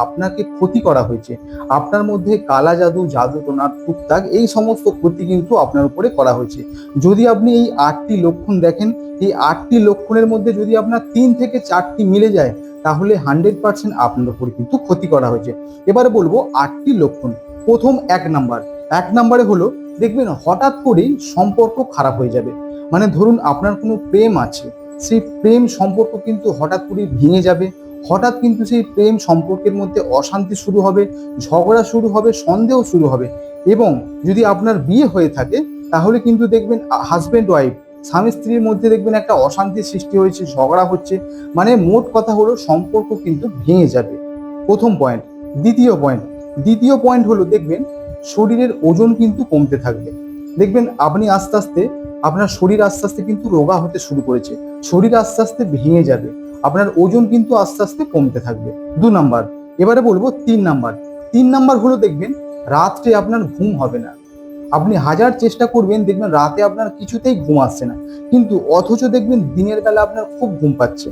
আপনাকে ক্ষতি করা হয়েছে, আপনার মধ্যে কালা জাদু, জাদুটোনা, টুকটাক এই সমস্ত ক্ষতি কিন্তু আপনার উপরে করা হয়েছে। যদি আপনি এই 8টি লক্ষণ দেখেন, এই 8টি লক্ষণের মধ্যে যদি আপনার 3 থেকে 4টি মিলে যায়, তাহলে 100% আপনার উপরে কিন্তু ক্ষতি করা হয়েছে। এবারে বলবো 8টি লক্ষণ। প্রথম 1 নম্বরে হলো দেখবেন হঠাৎ করেই সম্পর্ক খারাপ হয়ে যাবে। মানে ধরুন আপনার কোনো প্রেম আছে, সেই প্রেম সম্পর্ক কিন্তু হঠাৎ করে ভেঙে যাবে। হঠাৎ কিন্তু সেই প্রেম সম্পর্কের মধ্যে অশান্তি শুরু হবে, ঝগড়া শুরু হবে, সন্দেহ শুরু হবে। এবং যদি আপনার বিয়ে হয়ে থাকে, তাহলে কিন্তু দেখবেন হাজব্যান্ড ওয়াইফ, স্বামী স্ত্রীর মধ্যে দেখবেন একটা অশান্তির সৃষ্টি হয়েছে, ঝগড়া হচ্ছে। মানে মোট কথা হলো সম্পর্ক কিন্তু ভেঙে যাবে। প্রথম পয়েন্ট। দ্বিতীয় পয়েন্ট হলো দেখবেন শরীরের ওজন কিন্তু কমতে থাকবে। দেখবেন আপনি আস্তে আস্তে আপনার শরীর আস্তে আস্তে কিন্তু রোগা হতে শুরু করেছে, শরীর আস্তে আস্তে ভেঙে যাবে, আপনার ওজন কিন্তু আস্তে আস্তে কমতে থাকবে। 2 নাম্বার। এবারে বলবো 3 নাম্বার। 3 নাম্বার হলো দেখবেন রাত্রে আপনার ঘুম হবে না। আপনি হাজার চেষ্টা করবেন, দেখবেন রাতে আপনার কিছুতেই ঘুম আসছে না, কিন্তু অথচ দেখবেন দিনের বেলা আপনার খুব ঘুম পাচ্ছে।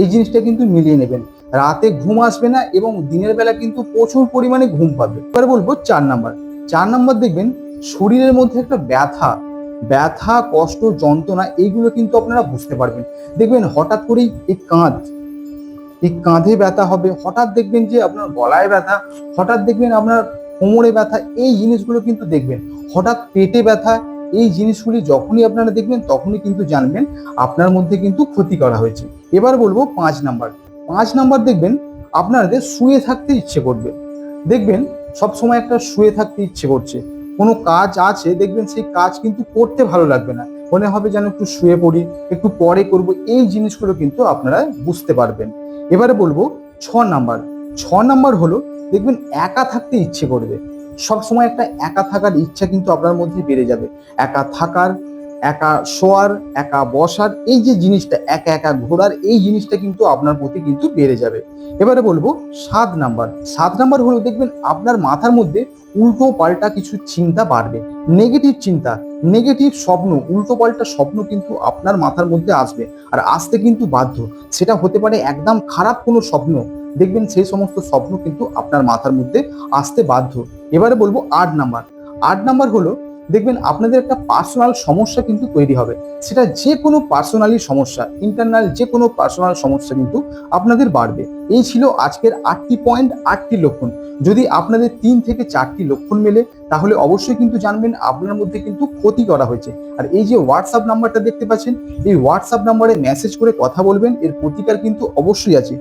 এই জিনিসটা কিন্তু মিলিয়ে নেবেন, রাতে ঘুম আসবে না এবং দিনের বেলা কিন্তু প্রচুর পরিমাণে ঘুম পাবে। এবার বলবো 4 নাম্বার। 4 নাম্বার দেখবেন শরীরের মধ্যে একটা ব্যথা, কষ্ট, যন্ত্রণা এইগুলো কিন্তু আপনারা বুঝতে পারবেন। দেখবেন হঠাৎ করেই এই কাঁধে ব্যথা হবে, হঠাৎ দেখবেন যে আপনার গলায় ব্যথা, হঠাৎ দেখবেন আপনার কোমরে ব্যথা, এই জিনিসগুলো কিন্তু দেখবেন। হঠাৎ পেটে ব্যথা, এই জিনিসগুলি যখনই আপনারা দেখবেন তখনই কিন্তু জানবেন আপনার মধ্যে কিন্তু ক্ষতি করা হয়েছে। এবার বলবো 5 নাম্বার। 5 নাম্বার দেখবেন আপনাদের শুয়ে থাকতে ইচ্ছে করবে। দেখবেন সবসময় একটা শুয়ে থাকতে ইচ্ছে করছে, কোনো কাজ আছে দেখবেন সেই কাজ কিন্তু করতে ভালো লাগবে না, মনে হবে যেন একটু শুয়ে পড়ি, একটু পরে করব। এই জিনিসগুলো কিন্তু আপনারা বুঝতে পারবেন। এবারে বলবো 6 নাম্বার। 6 নাম্বার হলো দেখবেন একা থাকতে ইচ্ছে করবে। সব সময় একটা একা থাকার ইচ্ছা কিন্তু আপনার মধ্যে বেড়ে যাবে। একা থাকার, একা শোয়ার, একা বসার, এই যে জিনিসটা, একা একা ঘোরার, এই জিনিসটা কিন্তু আপনার প্রতি কিন্তু বেড়ে যাবে। এবারে বলবো 7 নাম্বার। 7 নাম্বার হলো দেখবেন আপনার মাথার মধ্যে উল্টো পাল্টা কিছু চিন্তা বাড়বে, নেগেটিভ চিন্তা, নেগেটিভ স্বপ্ন, উল্টো পাল্টা স্বপ্ন কিন্তু আপনার মাথার মধ্যে আসবে, আর আসতে কিন্তু বাধ্য। সেটা হতে পারে একদম খারাপ কোনো স্বপ্ন, দেখবেন সেই সমস্ত স্বপ্ন কিন্তু আপনার মাথার মধ্যে আসতে বাধ্য। এবারে বলবো 8 নাম্বার। 8 নাম্বার হলো দেখবেন আপনাদের একটা পার্সোনাল সমস্যা কিন্তু তৈরি হবে। সেটা যে কোনো পার্সোনালি সমস্যা, ইন্টারনাল যে কোনো পার্সোনাল সমস্যা কিন্তু আপনাদের বাড়বে। এই ছিল আজকের 8টি পয়েন্ট, 8টি লক্ষণ। যদি আপনাদের 3 থেকে 4টি লক্ষণ মেলে, তাহলে অবশ্যই কিন্তু জানবেন আপনার মধ্যে কিন্তু ক্ষতি করা হয়েছে। আর এই যে হোয়াটসঅ্যাপ নাম্বারটা দেখতে পাচ্ছেন, এই হোয়াটসঅ্যাপ নাম্বারে মেসেজ করে কথা বলবেন, এর প্রতিকার কিন্তু অবশ্যই আছে।